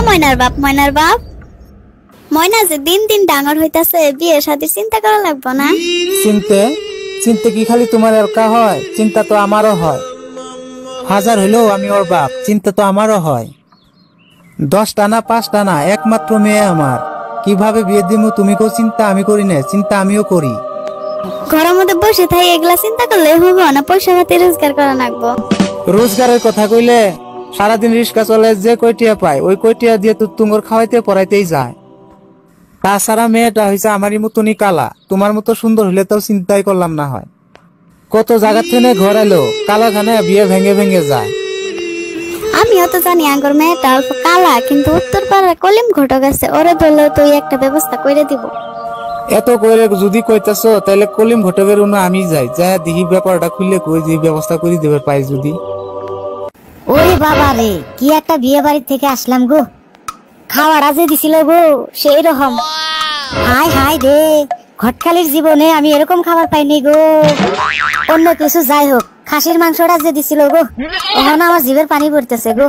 ময়নার বাপ ময়না যে দিন দিন ডাঙর হইতাছে, বিয়ে শাদীর চিন্তা করা লাগবো না? চিনতে কি খালি তোমার একা হয়? চিন্তা তো আমারও হয়। হাজার হইলেও আমি ওর বাপ, চিন্তা তো আমারও হয়। 10টা না 5টা না, একমাত্র মেয়ে আমার। কিভাবে বিয়ে দিমু তুমি কেউ চিন্তা আমি করি না, চিন্তা আমিও করি। ঘরের মধ্যে বসে থাই এগুলা চিন্তা করলে হবো না? পয়সা পাতি রোজগার করা লাগবো। রোজগারের কথা কইলে সারাদিন রিক্সা চলে, যে কয়টিয়া পায় ওই কয়টিয়া দিয়ে তো তুঙ্গর খাওয়াইতে পড়াইতেই যায়। তাছাড়া মেয়েটা হয়েছে আমারই মতনই কালা, তোমার মতো সুন্দর হইলে তো চিন্তাই করলাম না হয়। কত জায়গা থেকে ঘর এলো, কালা খানে বিয়ে ভেঙে ভেঙে যায়। আমিও তো জানি আঙ্গুর মেয়েটা অল্প কালা, কিন্তু উত্তর পাড়ার কলিম ঘটক আছে, ওরে বললে তুই একটা ব্যবস্থা করে দিব। এত করে যদি কইতাছ তাহলে কলিম ঘটকের উনো আমি যাই, যা দেখি ব্যাপারটা খুললে কই যে ব্যবস্থা করে দেবে পাই যদি। ওরে বাবা রে, কি একটা বিয়ে বাড়ি থেকে আসলাম গো। খাওয়াটা যে দিছিল গো সেই রকম। হাই হাই রে, ঘটকালির জীবনে আমি এরকম খাবার পাইনি গো। অন্য কিছু যাই হোক, খাসির মাংসটা যে দিছিল গো, এখন আমার জিভের পানি পড়তেছে গো।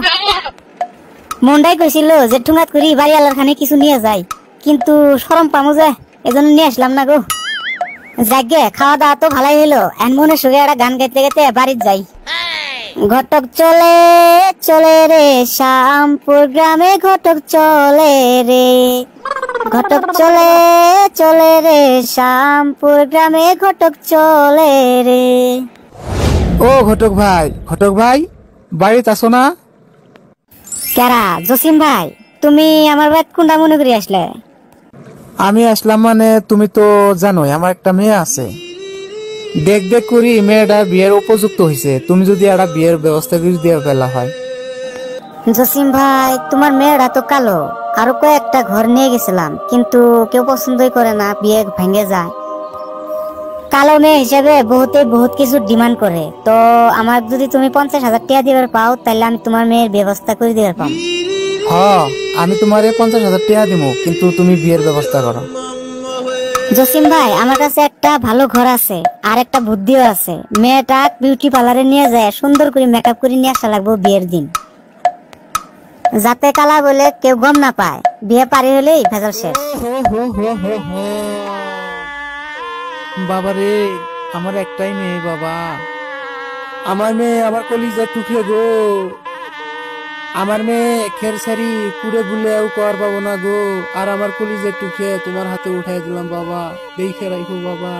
মন্ডাই কইছিল যে ঠুঙ্গাত করি বাড়ি আলার খানে কিছু নিয়ে যাই, কিন্তু শরম পামু যায়, এজন্য নিয়ে আসলাম না গো। যাগে খাওয়া দাওয়া তো ভালোই হইলো, এন মনে সুখে একটা গান গাইতে গাইতে বাড়ির যাই। ঘটক চলে চলে রে শ্যামপুর গ্রামে, ঘটক চলে রে, ঘটক চলে চলে রে শ্যামপুর গ্রামে, ঘটক চলে রে। ও ঘটক ভাই বাড়িতে আসো না? কেরা জসিম ভাই, তুমি আমার বাড়িতে কোনটা মনে করে আসলে? আমি আসলাম মানে তুমি তো জানোই আমার একটা মেয়ে আছে। দেখ দেখ করি মেয়েটা বিয়ের উপযুক্ত হয়েছে, তুমি যদি একটা বিয়ের ব্যবস্থা করে দিয়ে ফেলা হয়। জসিম ভাই, তোমার মেয়েরা তো কালো, আরো কয়েকটা ঘর নিয়ে গেছিলাম, কিন্তু কেউ পছন্দই করে না, বিয়ে ভেঙে যায়। কালো মেয়ে হিসেবে বহুত কিছু ডিমান্ড করে, তো আমার যদি তুমি 50,000 টাকা দিবার পাও, তাহলে আমি তোমার মেয়ের ব্যবস্থা করে দিবার পাম। হ, আমি তোমারে 50,000 টাকা দিব, কিন্তু তুমি বিয়ের ব্যবস্থা করো। জসিম ভাই, আমার কাছে একটা ভালো ঘর আছে, আর একটা বুদ্ধিও আছে। মেয়েটা বিউটি পার্লারে নিয়ে যায় সুন্দর করে মেকআপ করে নিয়ে আসা লাগবো বিয়ের দিন, যাতে কালা বলে কেউ গম না পায়। বিয়ে পারি হলেই ভেজাল শেষ। বাবা রে, আমার একটাই মেয়ে বাবা, আমার মেয়ে আমার কলিজা টুকরে গো। আমার মেয়ে খের সারি কুড়ে গুলেও কর পাবো না গো, আর আমার কলিজা টুকরে তোমার হাতে উঠাই দিলাম বাবা, দেখে রাখো বাবা।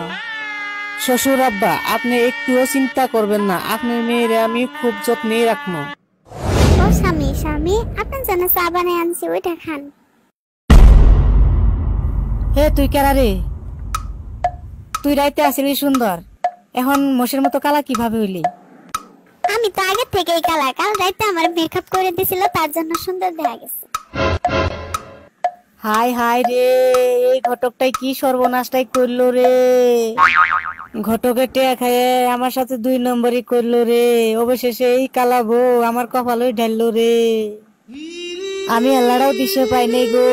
শ্বশুর আব্বা, আপনি একটুও চিন্তা করবেন না, আপনার মেয়েরে আমি খুব যত্নেই রাখবো। ও স্বামী আপনার জন্য চা বানাই আনছি, ওইটা খান। হে তুই কেরা রে? তুই রাইতে আসিলি সুন্দর, এখন মোষের মতো কালা কিভাবে হইলি? আমি তো আগে থেকেই কাল রাতে আমার মেকআপ করে দিছিল, তার জন্য সুন্দর দেখা গেছে। হাই হাই রে, এই ঘটকটাই কি সর্বনাশটাই করলো রে। ঘটকে টেয়া খায় আমার সাথে 2 নম্বরই করলো রে, অবশেষে এই কালা বউ আমার কপালই ঢাললো রে। আমি আল্লাহরাও দিশে পাই নাই গো,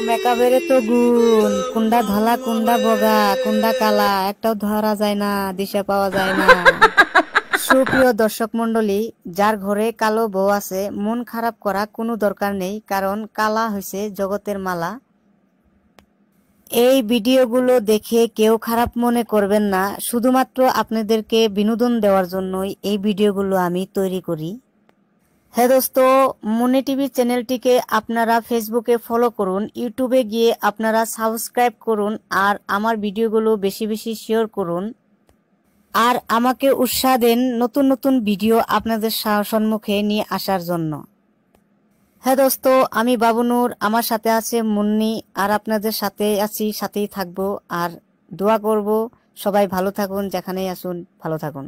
মেকআপের তো গুণ, কুন্ডা ধলা কুন্ডা বগা কুন্ডা কালা একটাও ধরা যায় না, দিশা পাওয়া যায় না। সুপ্রিয় দর্শক মন্ডলী, যার ঘরে কালো বউ আছে মন খারাপ করা কোনো দরকার নেই, কারণ কালা হইছে জগতের মালা। এই ভিডিওগুলো দেখে কেউ খারাপ মনে করবেন না, শুধুমাত্র আপনাদেরকে বিনোদন দেওয়ার জন্যই এই ভিডিওগুলো আমি তৈরি করি। হ্যাঁ দোস্ত, মুন্নি টিভি চ্যানেলটিকে আপনারা ফেসবুকে ফলো করুন, ইউটিউবে গিয়ে আপনারা সাবস্ক্রাইব করুন, আর আমার ভিডিওগুলো বেশি বেশি শেয়ার করুন, আর আমাকে উৎসাহ দেন নতুন নতুন ভিডিও আপনাদের সম্মুখে নিয়ে আসার জন্য। হ্যাঁ দোস্ত, আমি বাবুনুর, আমার সাথে আছে মুন্নি, আর আপনাদের সাথে আছি, সাথেই থাকবো, আর দোয়া করব সবাই ভালো থাকুন, যেখানেই আসুন ভালো থাকুন।